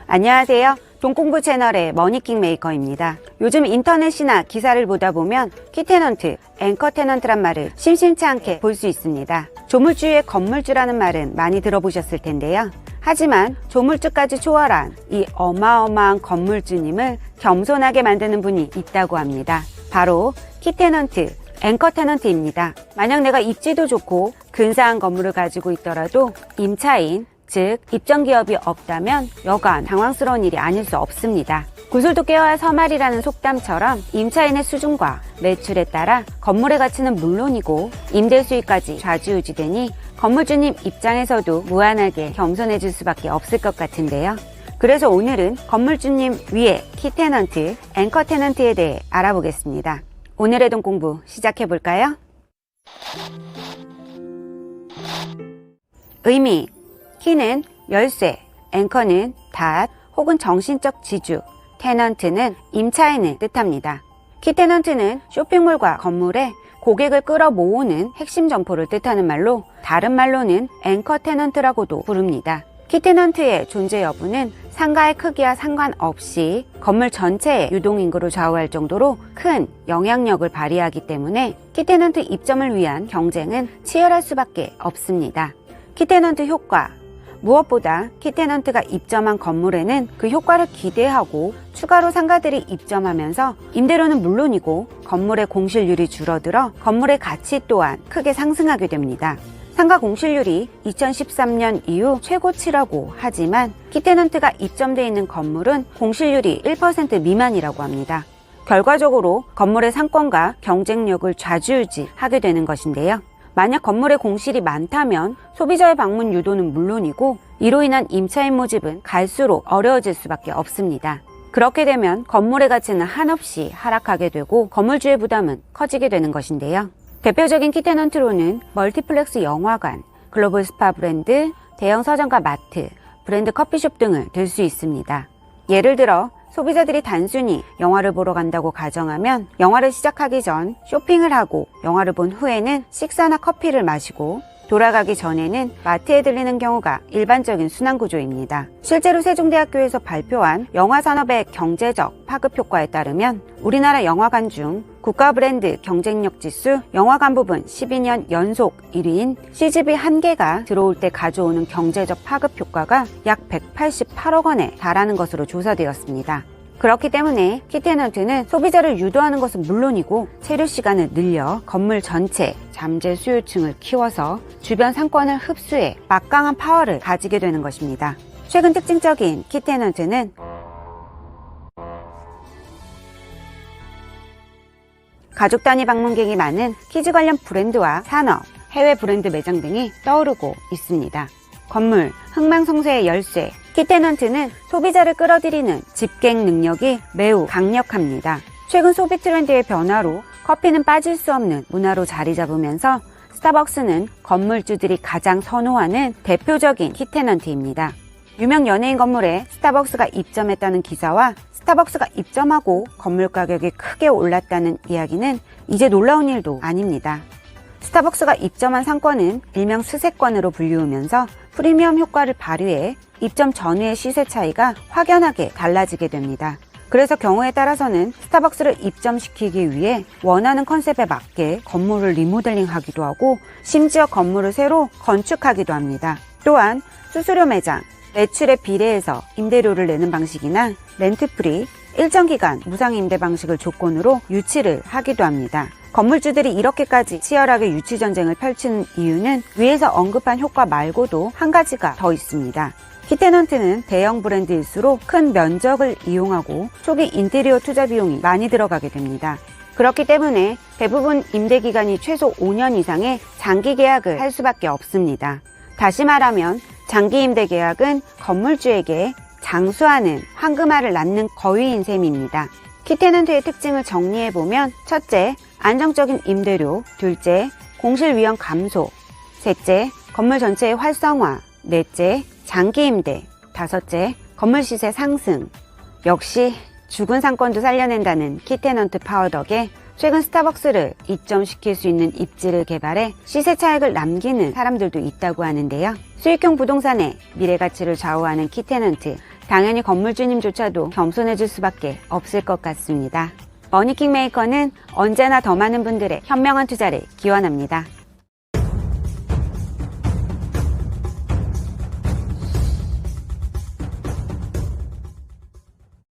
안녕하세요. 돈공부 채널의 머니킹메이커입니다. 요즘 인터넷이나 기사를 보다 보면 키테넌트, 앵커테넌트란 말을 심심치 않게 볼 수 있습니다. 조물주의 건물주라는 말은 많이 들어보셨을 텐데요. 하지만 조물주까지 초월한 이 어마어마한 건물주님을 겸손하게 만드는 분이 있다고 합니다. 바로 키테넌트, 앵커테넌트입니다. 만약 내가 입지도 좋고 근사한 건물을 가지고 있더라도 임차인, 즉 입점기업이 없다면 여간 당황스러운 일이 아닐 수 없습니다. 구슬도 깨워야 서말이라는 속담처럼 임차인의 수준과 매출에 따라 건물의 가치는 물론이고 임대 수익까지 좌지우지되니 건물주님 입장에서도 무한하게 겸손해질 수밖에 없을 것 같은데요. 그래서 오늘은 건물주님 위에 키테넌트, 앵커테넌트에 대해 알아보겠습니다. 오늘의 돈 공부 시작해볼까요? 의미: 키는 열쇠, 앵커는 닷 혹은 정신적 지주, 테넌트는 임차인을 뜻합니다. 키테넌트는 쇼핑몰과 건물에 고객을 끌어모으는 핵심 점포를 뜻하는 말로, 다른 말로는 앵커 테넌트라고도 부릅니다. 키테넌트의 존재 여부는 상가의 크기와 상관없이 건물 전체의 유동인구를 좌우할 정도로 큰 영향력을 발휘하기 때문에 키테넌트 입점을 위한 경쟁은 치열할 수밖에 없습니다. 키테넌트 효과: 무엇보다 키테넌트가 입점한 건물에는 그 효과를 기대하고 추가로 상가들이 입점하면서 임대료는 물론이고 건물의 공실률이 줄어들어 건물의 가치 또한 크게 상승하게 됩니다. 상가 공실률이 2013년 이후 최고치라고 하지만 키테넌트가 입점되어 있는 건물은 공실률이 1% 미만이라고 합니다. 결과적으로 건물의 상권과 경쟁력을 좌지우지하게 되는 것인데요. 만약 건물의 공실이 많다면 소비자의 방문 유도는 물론이고 이로 인한 임차인 모집은 갈수록 어려워질 수밖에 없습니다. 그렇게 되면 건물의 가치는 한없이 하락하게 되고 건물주의 부담은 커지게 되는 것인데요. 대표적인 키테넌트로는 멀티플렉스 영화관, 글로벌 스파 브랜드, 대형 서점과 마트, 브랜드 커피숍 등을 들 수 있습니다. 예를 들어 소비자들이 단순히 영화를 보러 간다고 가정하면 영화를 시작하기 전 쇼핑을 하고 영화를 본 후에는 식사나 커피를 마시고 돌아가기 전에는 마트에 들리는 경우가 일반적인 순환구조입니다. 실제로 세종대학교에서 발표한 영화산업의 경제적 파급 효과에 따르면 우리나라 영화관 중 국가 브랜드 경쟁력 지수 영화관 부분 12년 연속 1위인 CGV 1개가 들어올 때 가져오는 경제적 파급 효과가 약 188억 원에 달하는 것으로 조사되었습니다. 그렇기 때문에 키테넌트는 소비자를 유도하는 것은 물론이고 체류 시간을 늘려 건물 전체 잠재 수요층을 키워서 주변 상권을 흡수해 막강한 파워를 가지게 되는 것입니다. 최근 특징적인 키테넌트는 가족 단위 방문객이 많은 키즈 관련 브랜드와 산업, 해외 브랜드 매장 등이 떠오르고 있습니다. 건물, 흥망성쇠의 열쇠, 키테넌트는 소비자를 끌어들이는 집객 능력이 매우 강력합니다. 최근 소비 트렌드의 변화로 커피는 빠질 수 없는 문화로 자리 잡으면서 스타벅스는 건물주들이 가장 선호하는 대표적인 키테넌트입니다. 유명 연예인 건물에 스타벅스가 입점했다는 기사와 스타벅스가 입점하고 건물 가격이 크게 올랐다는 이야기는 이제 놀라운 일도 아닙니다. 스타벅스가 입점한 상권은 일명 수세권으로 불리우면서 프리미엄 효과를 발휘해 입점 전후의 시세 차이가 확연하게 달라지게 됩니다. 그래서 경우에 따라서는 스타벅스를 입점시키기 위해 원하는 컨셉에 맞게 건물을 리모델링하기도 하고 심지어 건물을 새로 건축하기도 합니다. 또한 수수료 매장, 매출에 비례해서 임대료를 내는 방식이나 렌트프리, 일정 기간 무상 임대 방식을 조건으로 유치를 하기도 합니다. 건물주들이 이렇게까지 치열하게 유치 전쟁을 펼치는 이유는 위에서 언급한 효과 말고도 한 가지가 더 있습니다. 키테넌트는 대형 브랜드일수록 큰 면적을 이용하고 초기 인테리어 투자 비용이 많이 들어가게 됩니다. 그렇기 때문에 대부분 임대 기간이 최소 5년 이상의 장기 계약을 할 수밖에 없습니다. 다시 말하면 장기 임대 계약은 건물주에게 장수하는 황금알을 낳는 거위인 셈입니다. 키테넌트의 특징을 정리해보면 첫째, 안정적인 임대료, 둘째, 공실 위험 감소, 셋째, 건물 전체의 활성화, 넷째, 장기 임대, 다섯째, 건물 시세 상승. 역시 죽은 상권도 살려낸다는 키테넌트 파워 덕에 최근 스타벅스를 이점시킬 수 있는 입지를 개발해 시세 차익을 남기는 사람들도 있다고 하는데요. 수익형 부동산의 미래 가치를 좌우하는 키테넌트, 당연히 건물주님조차도 겸손해질 수밖에 없을 것 같습니다. 머니킹메이커는 언제나 더 많은 분들의 현명한 투자를 기원합니다.